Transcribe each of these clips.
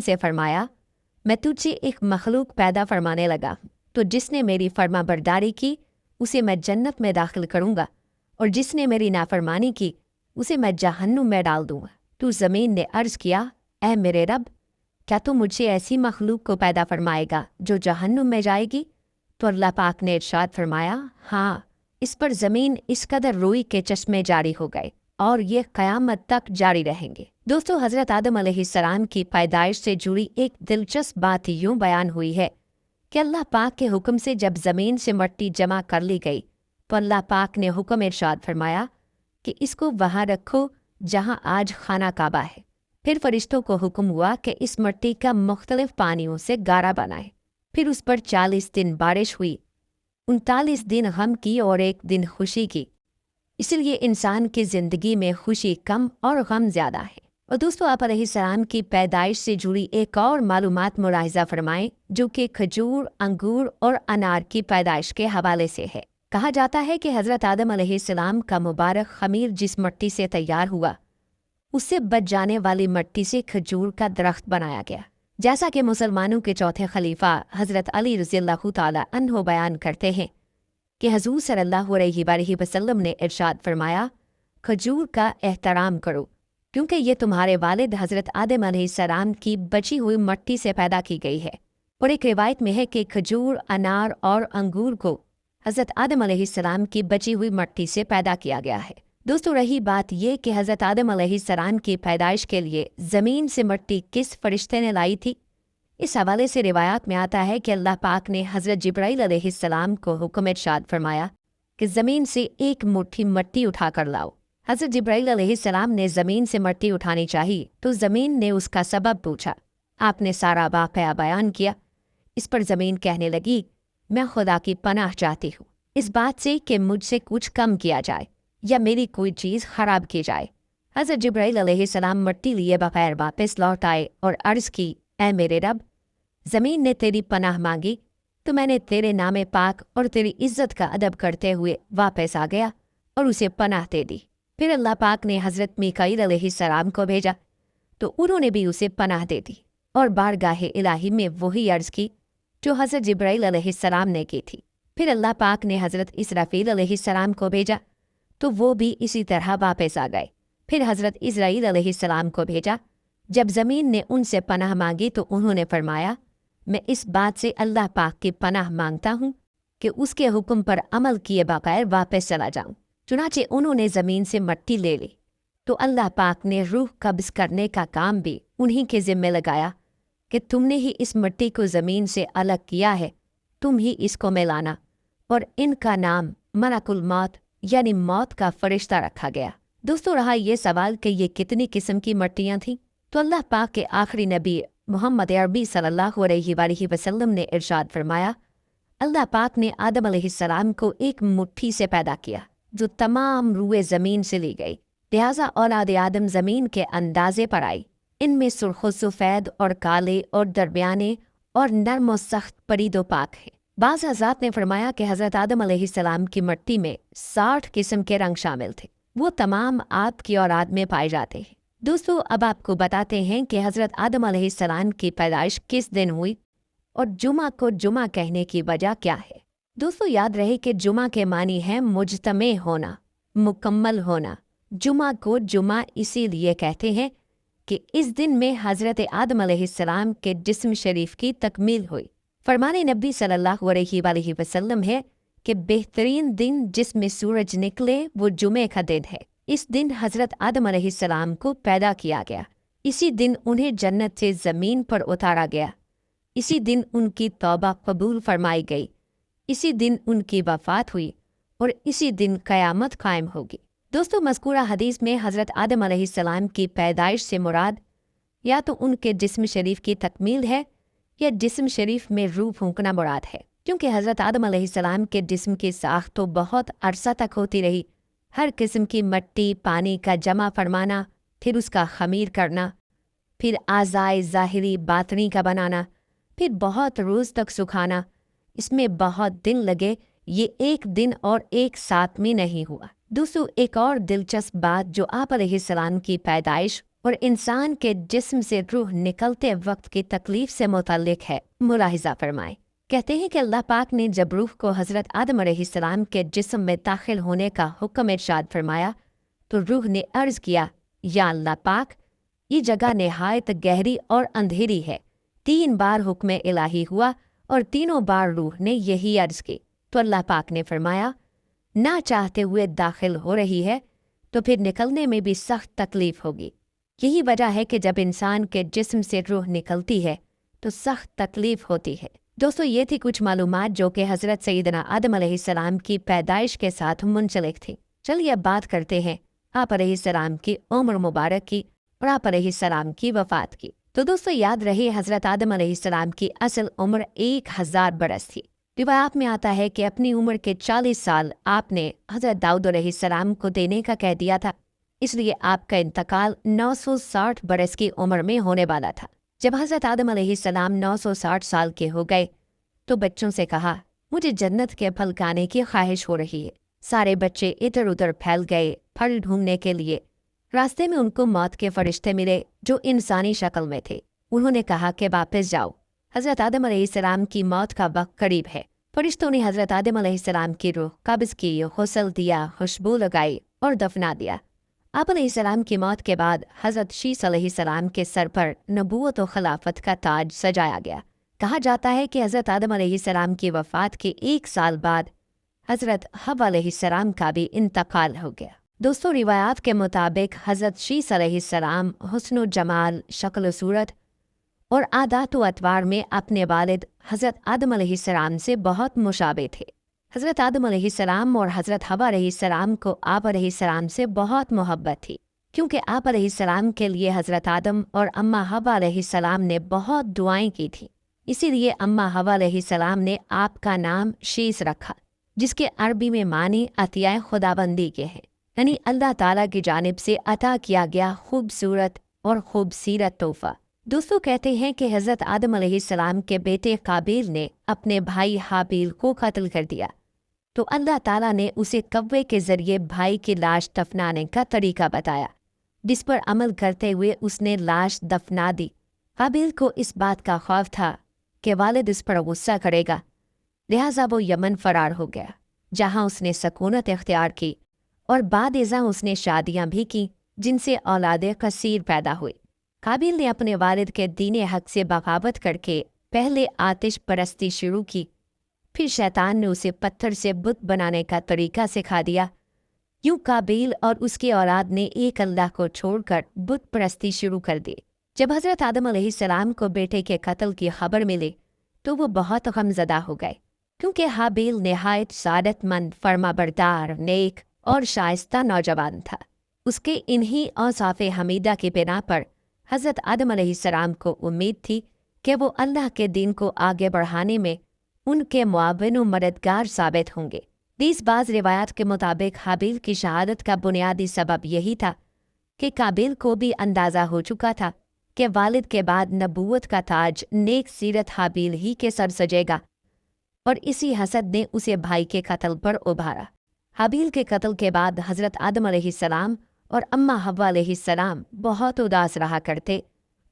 से फरमाया, मैं तुझसे एक मखलूक पैदा फरमाने लगा, तो जिसने मेरी फरमाबरदारी की उसे मैं जन्नत में दाखिल करूँगा, और जिसने मेरी नाफरमानी की उसे मैं जहन्नुम में डाल दूँगा। तो ज़मीन ने अर्ज़ किया, ऐ मेरे रब, क्या तू मुझसे ऐसी मखलूक को पैदा फरमाएगा जो जहन्नुम में जाएगी? तो अल्लाह पाक ने इरशाद फरमाया, हाँ। इस पर ज़मीन इस कदर रोई के चश्मे जारी हो गए और ये क़यामत तक जारी रहेंगे। दोस्तों, हज़रत आदम अलैहिस्सलाम की पैदाइश से जुड़ी एक दिलचस्प बात यूँ बयान हुई है कि अल्लाह पाक के हुक्म से जब ज़मीन से मिट्टी जमा कर ली गई तो अल्लाह पाक ने हुक्म इरशाद फरमाया कि इसको वहाँ रखो जहाँ आज खाना काबा है। फिर फरिश्तों को हुक्म हुआ कि इस मिट्टी का मुख्तलिफ पानियों से गारा बनाए। फिर उस पर 40 दिन बारिश हुई, 39 दिन गम की और 1 दिन खुशी की। इसलिए इंसान की ज़िंदगी में खुशी कम और गम ज़्यादा है। और दोस्तों, आप अलैहिस्सलाम की पैदाइश से जुड़ी एक और मालूमात मुलाहिज़ा फरमाएं जो कि खजूर, अंगूर और अनार की पैदाइश के हवाले से है। कहा जाता है कि हज़रत आदम अलैहिस्सलाम का मुबारक खमीर जिस मिट्टी से तैयार हुआ उससे बच जाने वाली मिट्टी से खजूर का दरख्त बनाया गया। जैसा कि मुसलमानों के चौथे खलीफा हज़रत अली रज़ियल्लाहु ताला अन्हु बयान करते हैं कि हज़ूर सल्लल्लाहु अलैहि वसल्लम ने इरशाद फरमाया, खजूर का एहतराम करो क्योंकि ये तुम्हारे वालिद हज़रत आदम अलैहिस्सलाम की बची हुई मिट्टी से पैदा की गई है। और एक रिवायत में है कि खजूर, अनार और अंगूर को हज़रत आदम अलैहिस्सलाम की बची हुई मिट्टी से पैदा किया गया है। दोस्तों, रही बात ये कि हज़रत आदम अलैहिस्सलाम की पैदाइश के लिए ज़मीन से मिट्टी किस फरिश्ते ने लाई थी, इस हवाले से रिवायात में आता है कि अल्लाह पाक ने हज़रत जिब्राईल अलैहिस्सलाम को हुक्म इरशाद फरमाया कि ज़मीन से एक मुट्ठी मिट्टी उठा कर लाओ। हज़रत जिब्राईल अलैहिस्सलाम ने ज़मीन से मिट्टी उठानी चाहिए तो ज़मीन ने उसका सबब पूछा। आपने सारा वाक़या बयान किया। इस पर ज़मीन कहने लगी, मैं खुदा की पनाह चाहती हूँ इस बात से कि मुझसे कुछ कम किया जाए या मेरी कोई चीज़ ख़राब की जाए। हज़रत जिब्राईल अलैहिस्सलाम मिट्टी लिए बग़ैर वापस लौट आए और अर्ज़ की, ऐ मेरे रब, ज़मीन ने तेरी पनाह मांगी तो मैंने तेरे नामे पाक और तेरी इज़्ज़त का अदब करते हुए वापस आ गया और उसे पनाह दे दी। फिर अल्लाह पाक ने हज़रत मीकाईल अलैहिस्सलाम को भेजा तो उन्होंने भी उसे पनाह दे दी और बारगाह इलाही में वही अर्ज़ की जो हज़रत जिब्राईल अलैहिस्सलाम ने की थी। फिर अल्लाह पाक ने हज़रत इसराफील अलैहिस्सलाम को भेजा तो वो भी इसी तरह वापस आ गए। फिर हज़रत इज़राईल अलैहिस्सलाम को भेजा। जब ज़मीन ने उनसे पनाह मांगी तो उन्होंने फरमाया, मैं इस बात से अल्लाह पाक की पनाह मांगता हूँ कि उसके हुक्म पर अमल किए बगैर वापस चला जाऊँ। चुनाचे उन्होंने ज़मीन से मिट्टी ले ली तो अल्लाह पाक ने रूह कब्ज़ करने का काम भी उन्हीं के ज़िम्मे लगाया कि तुमने ही इस मिट्टी को ज़मीन से अलग किया है, तुम ही इसको मिलाना। और इनका नाम मलकुल मौत यानी मौत का फरिश्ता रखा गया। दोस्तों, रहा ये सवाल कि ये कितनी किस्म की मिट्टियाँ थीं, तो अल्लाह पाक के आखिरी नबी मोहम्मद अरबी सल्लल्लाहु अलैहि वसल्लम ने इरशाद फरमाया, अल्लाह पाक ने आदम अलैहिस्सलाम को एक मुट्ठी से पैदा किया जो तमाम रूए ज़मीन से ली गई। लिहाजा औलाद आदम ज़मीन के अंदाजे पर आई। इनमें सुर्ख सफ़ेद और काले और दरमियाने और नर्म और सख्त परीदो पाक है। बाज़ हज़रात ने फरमाया कि हज़रत आदम अलैहिस्सलाम की मिट्टी में 60 किस्म के रंग शामिल थे। वो तमाम आप की औलाद में पाए जाते हैं। दोस्तों, अब आपको बताते हैं कि हज़रत आदम अलैहिस्सलाम की पैदाइश किस दिन हुई और जुमा को जुमा कहने की वजह क्या है। दोस्तों, याद रहे कि जुमा के मानी है मुजतमे होना, मुकम्मल होना। जुमा को जुमा इसीलिए कहते हैं कि इस दिन में हज़रत आदम अलैहिस्सलाम के जिस्म शरीफ की तकमील हुई। फरमाने नबी सल्लल्लाहु अलैहि वसल्लम है कि बेहतरीन दिन जिसमें सूरज निकले वो जुमे का दिन है। इस दिन हज़रत आदम अलैहिस्सलाम को पैदा किया गया। इसी दिन उन्हें जन्नत से ज़मीन पर उतारा गया। इसी दिन उनकी तौबा कबूल फरमाई गई। इसी दिन उनकी वफ़ात हुई और इसी दिन क़यामत कायम होगी। दोस्तों, मज़कूरा हदीस में हज़रत आदम अलैहिस्सलाम की पैदाइश से मुराद या तो उनके जिस्म शरीफ की तकमील है या जिस्म शरीफ में रूह फूंकना मुराद है, क्योंकि हज़रत आदम अलैहिस्सलाम के जिस्म की साख्त तो बहुत अरसा तक होती रही। हर किस्म की मिट्टी पानी का जमा फरमाना, फिर उसका खमीर करना, फिर आज़ाए ज़ाहिरी बातनी का बनाना, फिर बहुत रोज़ तक सुखाना, इसमें बहुत दिन लगे। ये एक दिन और एक साथ में नहीं हुआ। दोस्तों, एक और दिलचस्प बात जो आप अलैहिस्सलाम की पैदाइश और इंसान के जिस्म से रूह निकलते वक्त की तकलीफ से मुताल्लिक है। मुलाहिजा फरमाएं। कहते हैं कि अल्लाह पाक ने जब रूह को हज़रत आदम अलैहिस्सलाम के जिस्म में दाखिल होने का हुक्म इरशाद फरमाया तो रूह ने अर्ज़ किया, या अल्लाह पाक, ये जगह नहायत गहरी और अंधेरी है। 3 बार हुक्म इलाही हुआ और तीनों बार रूह ने यही अर्ज़ की तो अल्लाह पाक ने फरमाया, ना चाहते हुए दाखिल हो रही है तो फिर निकलने में भी सख्त तकलीफ़ होगी। यही वजह है कि जब इंसान के जिस्म से रूह निकलती है तो सख्त तकलीफ़ होती है। दोस्तों, ये थी कुछ मालूमात जो कि हज़रत सैयदना आदम अलैहिस्सलाम की पैदाइश के साथ मुंसलिक थी। चलिए अब बात करते हैं आप अलैहिस्सलाम की उम्र मुबारक की और आप अलैहिस्सलाम की वफ़ात की। तो दोस्तों, याद रहे हज़रत आदम अलैहिस्सलाम की असल उम्र 1000 बरस थी। रिवायात में आता है कि अपनी उम्र के 40 साल आपने हज़रत दाऊद अलैहिस्सलाम को देने का कह दिया था, इसलिए आपका इंतकाल 960 बरस की उम्र में होने वाला था। जब हज़रत आदम अलैहिस्सलाम 960 साल के हो गए तो बच्चों से कहा, मुझे जन्नत के फल खाने की ख्वाहिश हो रही है। सारे बच्चे इधर उधर फैल गए फल ढूंढने के लिए। रास्ते में उनको मौत के फरिश्ते मिले जो इंसानी शक्ल में थे। उन्होंने कहा कि वापस जाओ, हज़रत आदम अलैहिस्सलाम की मौत का वक्त करीब है। फरिश्तों ने हज़रत आदम अलैहिस्सलाम की रूह कब्ज़ की, गुस्ल दिया, खुशबू लगाई और दफना दिया। आप अलैहिस्सलाम की मौत के बाद हज़रत शीस अलैहिस्सलाम के सर पर नबूवत और खिलाफत का ताज सजाया गया। कहा जाता है कि हज़रत आदम अलैहिस्सलाम की वफ़ात के 1 साल बाद हज़रत हव्वा अलैहिस्सलाम का भी इंतकाल हो गया। दोस्तों, रिवायात के मुताबिक हज़रत शीस अलैहिस्सलाम हुस्न जमाल, शक्ल सूरत और आदात व अतवार में अपने वालिद हज़रत आदम अलैहिस्सलाम से बहुत मुशाबे थे। हज़रत आदम अलैहिस्सलाम और हज़रत हव्वा अलैहिस्सलाम को आप अलैहिस्सलाम से बहुत मोहब्बत थी, क्योंकि आप अलैहिस्सलाम के लिए हज़रत आदम और अम्मा हव्वा अलैहिस्सलाम ने बहुत दुआएं की थी। इसीलिए अम्मा हव्वा अलैहिस्सलाम ने आपका नाम शीस रखा, जिसके अरबी में मानी अतिया खुदाबंदी के हैं, यानी अल्लाह ताला की जानिब से अता किया गया खूबसूरत और खूबसीरत तोहफा। दोस्तों, कहते हैं कि हज़रत आदम अलैहिस्सलाम के बेटे काबिल ने अपने भाई हाबिल को कत्ल कर दिया तो अल्लाह ताला ने उसे कव्वे के ज़रिए भाई की लाश दफनाने का तरीका बताया, जिस पर अमल करते हुए उसने लाश दफना दी। काबिल को इस बात का खौफ था कि वालिद इस पर गुस्सा करेगा, लिहाजा वो यमन फरार हो गया, जहाँ उसने सकूनत इख्तियार की और बाद-ए-ज़ां उसने शादियाँ भी की, जिनसे औलादे कसीर पैदा हुई। काबिल ने अपने वालिद के दीन हक से बगावत करके पहले आतिश परस्ती शुरू की, फिर शैतान ने उसे पत्थर से बुत बनाने का तरीका सिखा दिया। यूं काबिल और उसकी औलाद ने एक अल्लाह को छोड़कर बुत परस्ती शुरू कर दी। जब हज़रत आदम अलैहिस्सलाम को बेटे के कत्ल की खबर मिली तो वो बहुत गमज़दा हो गए, क्योंकि हाबिल नहायत सादतमंद, फर्माबरदार, नेक और शाइस्ता नौजवान था। उसके इन्हीं औसाफ़े हमीदा की बिना पर हज़रत आदम अलैहिस्सलाम को उम्मीद थी कि वो अल्लाह के दीन को आगे बढ़ाने में उनके मुआविन व मददगार साबित होंगे। 20 बाज़ रिवायात के मुताबिक हाबिल की शहादत का बुनियादी सबब यही था कि काबिल को भी अंदाज़ा हो चुका था कि वालिद के बाद नबूवत का ताज नेक सीरत हाबिल ही के सर सजेगा, और इसी हसद ने उसे भाई के कत्ल पर उभारा। हाबिल के कत्ल के बाद हज़रत आदम अलैहिस्सलाम और अम्मा हव्वा अलैहिस्सलाम बहुत उदास रहा करते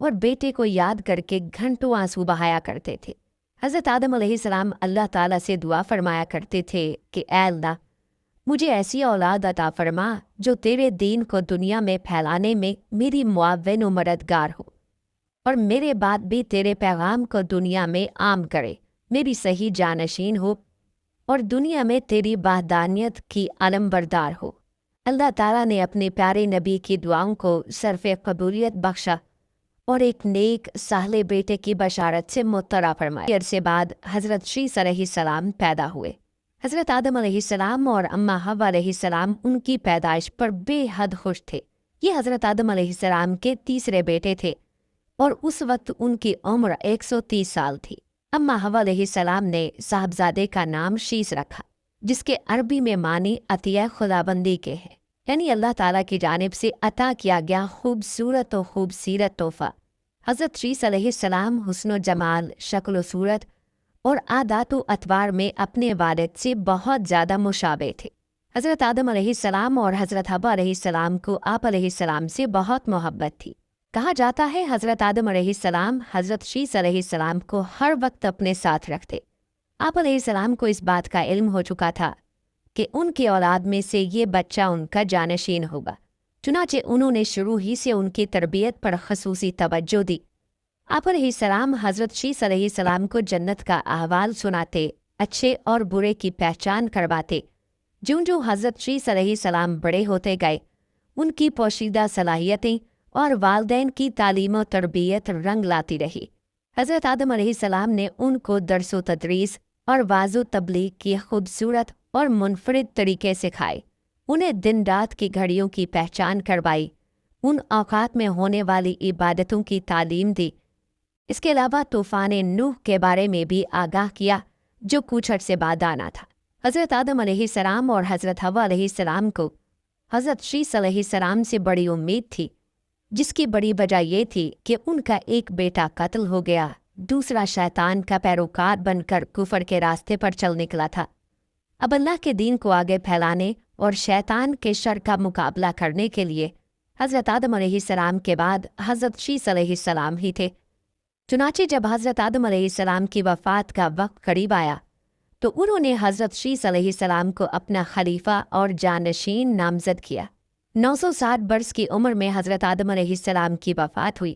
और बेटे को याद करके घंटों आंसू बहाया करते थे। हज़रत आदम अलैहिस्सलाम अल्लाह ताला से दुआ फरमाया करते थे कि ऐ अल्लाह, मुझे ऐसी औलाद अता फरमा जो तेरे दीन को दुनिया में फैलाने में मेरी मुआविन व मददगार हो, और मेरे बाद भी तेरे पैगाम को दुनिया में आम करे, मेरी सही जानशीन हो और दुनिया में तेरी बाहदानियत की अलमबरदार हो। अल्लाह ताला ने अपने प्यारे नबी की दुआओं को सरफ़े कबूलियत बख्शा और एक नेक साहले बेटे की बशारत से मुत्तरा फरमाया। अरसे बाद हज़रत शीस अलैहिस्सलाम पैदा हुए। हज़रत आदम अलैहिस्सलाम और अम्मा हव्वा अलैहिस्सलाम उनकी पैदाइश पर बेहद खुश थे। ये हज़रत आदम अलैहिस्सलाम के तीसरे बेटे थे और उस वक्त उनकी उम्र 130 साल थी। अम्मा हव्वा अलैहिस्सलाम ने साहबजादे का नाम शीस रखा, जिसके अरबी में मानी अतिया खुदाबंदी के हैं, यानी अल्लाह ताला की जानिब से अता किया गया खूबसूरत और खूबसीरत तोहफा। हज़रत शीस अलैहिस्सलाम हुस्न जमाल, शक्ल सूरत और आदात व अतवार में अपने वालिद से बहुत ज़्यादा मुशाबे थे। हज़रत आदम अलैहिस्सलाम और हज़रत हव्वा अलैहिस्सलाम को आप अलैहिस्सलाम से बहुत मोहब्बत थी। कहा जाता है हज़रत आदम अलैहिस्सलाम हज़रत शीस अलैहिस्सलाम को हर वक्त अपने साथ रखते। आप अलैहिस्सलाम को इस बात का इल्म हो चुका था कि उनकी औलाद में से ये बच्चा उनका जानशीन होगा। चुनाचे उन्होंने शुरू ही से उनकी तरबियत पर खसूसी तवज्जो दी। आप अलैहिस्सलाम हज़रत शीस अलैहिस्सलाम को जन्नत का अहवाल सुनाते, अच्छे और बुरे की पहचान करवाते। ज्यों ज्यों हज़रत शीस अलैहिस्सलाम बड़े होते गए, उनकी पोशीदा सलाहियतें और वालदैन की तालीम और तरबियत रंग लाती रही। हज़रत आदम अलैहिस्सलाम ने उनको दरसो तदरीस और वाज़ो तबलीग की खूबसूरत और मुनफरिद तरीके सिखाए। उन्हें दिन रात की घड़ियों की पहचान करवाई, उन औकात में होने वाली इबादतों की तालीम दी। इसके अलावा तूफ़ान नूह के बारे में भी आगाह किया, जो कुछ अरसे बाद आना था। हज़रत आदम अलैहिस्सलाम और हज़रत हव्वा अलैहिस्सलाम को हज़रत शीस अलैहिस्सलाम से बड़ी उम्मीद थी, जिसकी बड़ी वजह ये थी कि उनका एक बेटा कत्ल हो गया, दूसरा शैतान का पैरोकार बनकर कुफर के रास्ते पर चल निकला था। अब अल्लाह के दीन को आगे फैलाने और शैतान के शर का मुकाबला करने के लिए हज़रत आदम अलैहिस्सलाम के बाद हज़रत शीस अलैहिस्सलाम ही थे। चुनाचे जब हज़रत आदम अलैहिस्सलाम की वफ़ात का वक्त करीब आया तो उन्होंने हज़रत शीस अलैहिस्सलाम को अपना खलीफा और जानशीन नामज़द किया। 960 बरस की उम्र में हज़रत आदम अलैहिस्सलाम की वफ़ात हुई।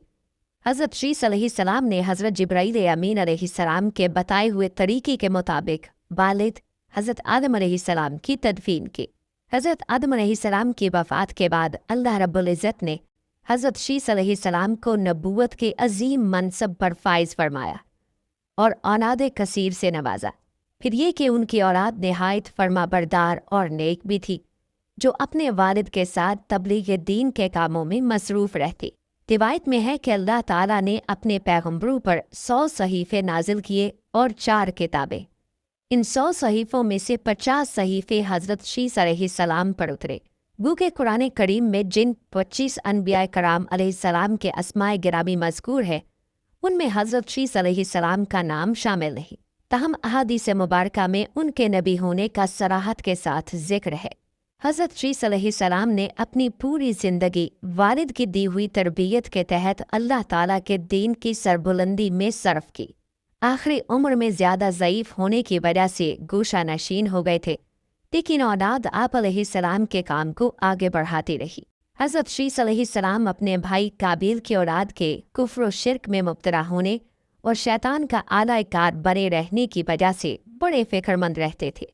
हज़रत शीस अलैहिस्सलाम ने हज़रत जिब्राईल अमीन अलैहिस्सलाम के बताए हुए तरीके के मुताबिक वालिद हज़रत आदम अलैहिस्सलाम की तदफीन की। हज़रत आदम अलैहिस्सलाम की वफ़ात के बाद अल्लाह रब्बुल इज़्ज़त ने हज़रत शीस अलैहिस्सलाम को नबूवत के अजीम मनसब पर फाइज फरमाया और औलाद कसीर से नवाजा। फिर ये कि उनकी औलाद नहायत फर्माबरदार और नेक भी थी, जो अपने वालिद के साथ तबलीग दीन के कामों में मसरूफ़ रहती। रिवायत में है कि अल्लाह ताला ने अपने पैगम्बरों पर 100 सहीफ़े नाजिल किए और 4 किताबें। इन 100 सहीफ़ों में से 50 सहीफ़े हज़रत शीस अलैहिस्सलाम पर उतरे। गो के कुरान करीम में जिन 25 अनबिया कराम अलैहिस्सलाम के अस्माए गिरामी मज़कूर है, उनमें हज़रत शीस अलैहिस्सलाम का नाम शामिल नहीं। तहम अहादीस मुबारका में उनके नबी होने का सराहत के साथ जिक्र है। हज़रत शीस अलैहिस्सलाम ने अपनी पूरी ज़िंदगी वालिद की दी हुई तरबियत के तहत अल्लाह ताला के दीन की सरबुलंदी में सर्फ की। आखिरी उम्र में ज़्यादा ज़ईफ़ होने की वजह से गोशा नशीन हो गए थे, लेकिन औलाद आप अलैहिस्सलाम के काम को आगे बढ़ाती रही। हज़रत शीस अलैहिस्सलाम अपने भाई काबिल की औलाद के कुफ्र और शिर्क में मुब्तला होने और शैतान का आलाकार बने रहने की वजह से बड़े फ़िक्रमंद रहते थे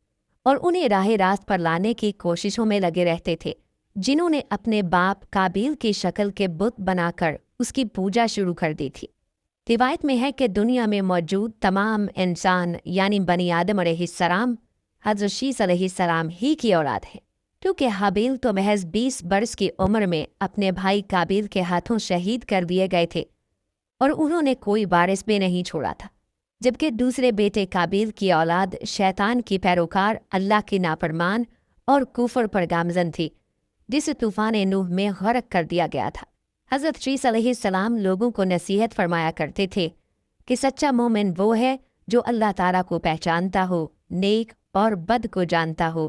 और उन्हें राह रास्त पर लाने की कोशिशों में लगे रहते थे, जिन्होंने अपने बाप काबिल की शक्ल के बुत बनाकर उसकी पूजा शुरू कर दी थी। रिवायत में है कि दुनिया में मौजूद तमाम इंसान यानी बनी आदम अलैहिस्सलाम हज़रत शीस अलैहिस्सलाम ही की औलाद है, क्योंकि हाबिल तो महज 20 बरस की उम्र में अपने भाई काबिल के हाथों शहीद कर दिए गए थे और उन्होंने कोई वारिस भी नहीं छोड़ा था, जबकि दूसरे बेटे काबिल की औलाद शैतान की पैरोकार अल्लाह की नाफरमान और कुफर पर गामजन थी, जिसे तूफ़ान नूह में गर्क कर दिया गया था। हज़रत शीस अलैहिस्सलाम लोगों को नसीहत फरमाया करते थे कि सच्चा मोमिन वो है जो अल्लाह ताला को पहचानता हो, नेक और बद को जानता हो,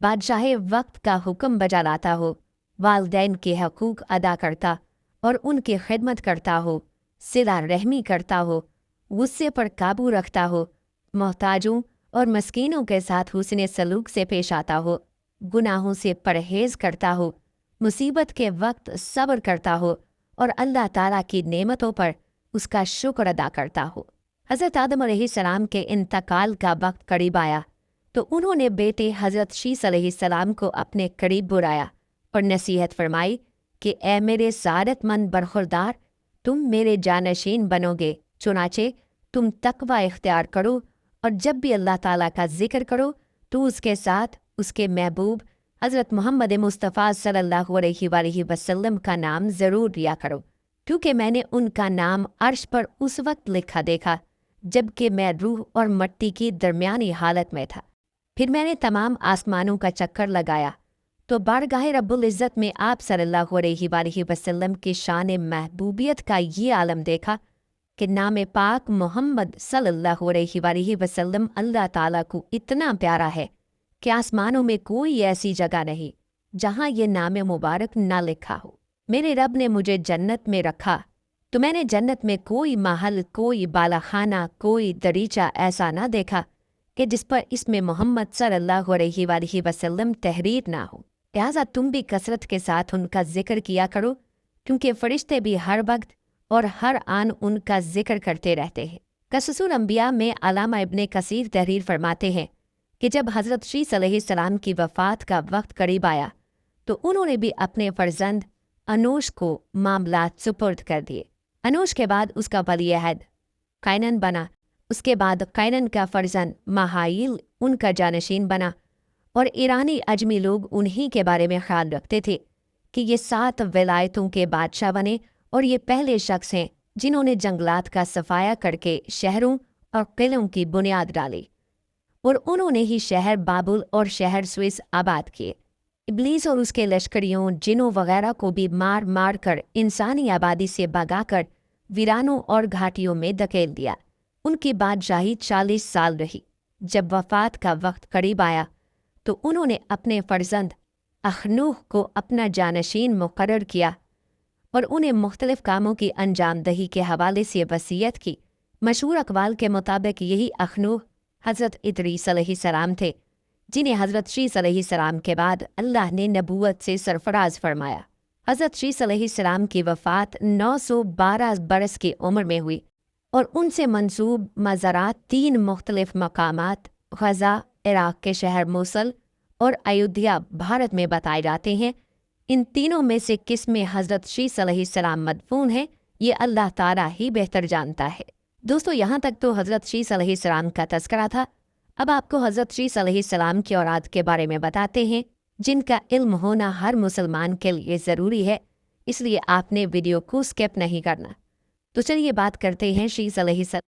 बादशाह वक्त का हुक्म बजा लाता हो, वालदैन के हकूक़ अदा करता और उनकी खिदमत करता हो, सिला रहमी करता हो, गुस्से पर काबू रखता हो, मोहताजों और मस्कीनों के साथ हुस्न सलूक से पेश आता हो, गुनाहों से परहेज़ करता हो, मुसीबत के वक्त सब्र करता हो और अल्लाह ताला की नेमतों पर उसका शुक्र अदा करता हो। हज़रत आदम अलैहिस्सलाम के इंतकाल का वक्त करीब आया तो उन्होंने बेटे हज़रत शीस अलैहिस्सलाम को अपने करीब बुलाया और नसीहत फरमाई कि ए मेरे सादतमंद बरखुरदार, तुम मेरे जानशीन बनोगे, चुनाचे तुम तकवा इख्तियार करो और जब भी अल्लाह ताला का जिक्र करो तो उसके साथ उसके महबूब हज़रत मोहम्मद मुस्तफ़ा सल्लल्लाहु अलैहि वसल्लम का नाम ज़रूर लिया करो, क्योंकि मैंने उनका नाम अर्श पर उस वक्त लिखा देखा जबकि मैं रूह और मट्टी की दरमियानी हालत में था। फिर मैंने तमाम आसमानों का चक्कर लगाया तो बारगाह रब्बुल इज़्ज़त में आप सल्लल्लाहु अलैहि वसल्लम की शान महबूबियत का ये आलम देखा कि नाम पाक मोहम्मद सल्लल्लाहु अलैहि वसल्लम अल्लाह ताला को इतना प्यारा है کہ आसमानों में कोई ऐसी जगह नहीं जहाँ ये नाम मुबारक ना लिखा हो। मेरे रब ने मुझे जन्नत में रखा तो मैंने जन्नत में कोई महल, कोई बालाखाना, कोई दरीचा ऐसा ना देखा कि जिस पर इसमें मोहम्मद सल्लल्लाहु अलैहि वसल्लम तहरीर ना हो। लिहाजा तुम भी कसरत के साथ उनका जिक्र किया करो, क्योंकि फरिश्ते भी हर वक्त और हर आन उनका जिक्र करते रहते हैं। कससुल अंबिया में अल्लामा इब्ने कसीर तहरीर फरमाते हैं कि जब हज़रत शीस अलैहिस्सलाम की वफ़ात का वक्त करीब आया तो उन्होंने भी अपने फर्जंद अनूश को मामलात सुपुर्द कर दिए। अनूश के बाद उसका वली अहद कैनन बना। उसके बाद कैनन का फर्जंद महाइल उनका जानशीन बना और ईरानी अजमी लोग उन्हीं के बारे में ख्याल रखते थे कि ये 7 विलायतों के बादशाह बने और ये पहले शख्स हैं जिन्होंने जंगलात का सफाया करके शहरों और किलों की बुनियाद डाली और उन्होंने ही शहर बाबुल और शहर स्विस आबाद किए। इब्लीस और उसके लश्करियों, जिनों वगैरह को भी मार मार कर इंसानी आबादी से भगाकर वीरानों और घाटियों में धकेल दिया। उनकी बादशाही 40 साल रही। जब वफ़ात का वक्त करीब आया तो उन्होंने अपने फर्जंद अखनूह को अपना जानशीन मुकर्रर किया और उन्हें मुख्तलिफ कामों की अंजाम दही के हवाले से वसीयत की। मशहूर अक़वाल के मुताबिक यही अखनूह हज़रत इदरीस अलैहिस्सलाम थे, जिन्हें हज़रत शीस अलैहिस्सलाम के बाद अल्लाह ने नबूवत से सरफराज फरमाया। हज़रत शीस अलैहिस्सलाम की वफ़ात 912 बरस की उम्र में हुई और उनसे मंसूब मज़ारात 3 मुख्तलिफ मकामात ग़ज़ा, इराक़ के शहर मूसल और अयोध्या भारत में बताए जाते हैं। इन तीनों में से किस में हज़रत शीस अलैहिस्सलाम मदफून है, ये अल्लाह ताला ही बेहतर जानता है। दोस्तों, यहाँ तक तो हज़रत शीस अलैहिस्सलाम का तज़किरा था। अब आपको हज़रत शीस अलैहिस्सलाम की औलाद के बारे में बताते हैं, जिनका इल्म होना हर मुसलमान के लिए ज़रूरी है, इसलिए आपने वीडियो को स्किप नहीं करना। तो चलिए बात करते हैं शीस अलैहिस्सलाम